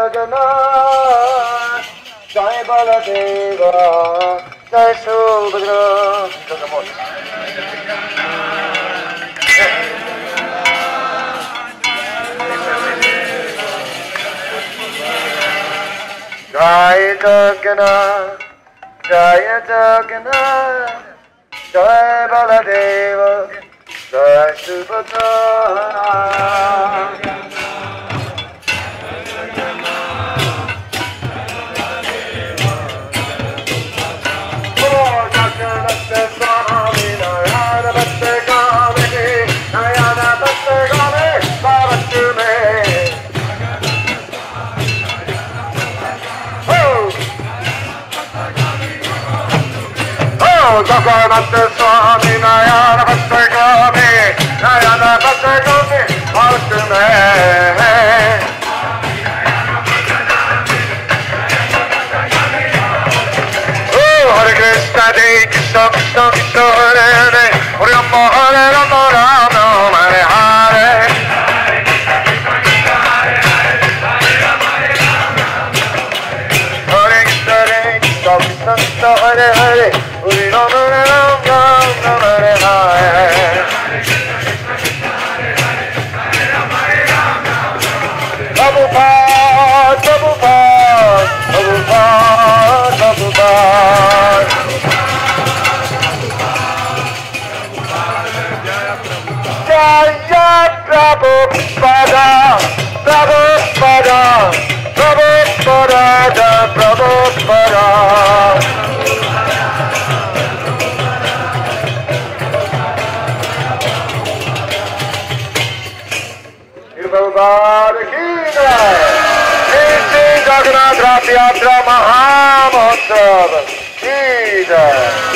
Jagannath, Jai Baladeva, Jai Subhadra. Jai Jagannath, Jai Jagannath, Jai Baladeva, Jai Subhadra. Jagannath Swami Nayana Bhattagami Nayana Bhattagami Bhattame. Oh, Hare Krishna, Hare Krishna, Krishna Krishna, Hare Hare, Hare Rama, Hare Rama, Rama Hare Hare. Hare Krishna, Krishna Krishna, Hare Hare, Hare Rama, Rama Hare Hare. Prabhupada, Prabhupada, Prabhupada, Prabhupada. Jaya Prabhupada, Prabhupada, Prabhupada, Prabhupada. Prabhupada ki jai. Shri Jagannath Rath Yatra Mahamotsav ki jai.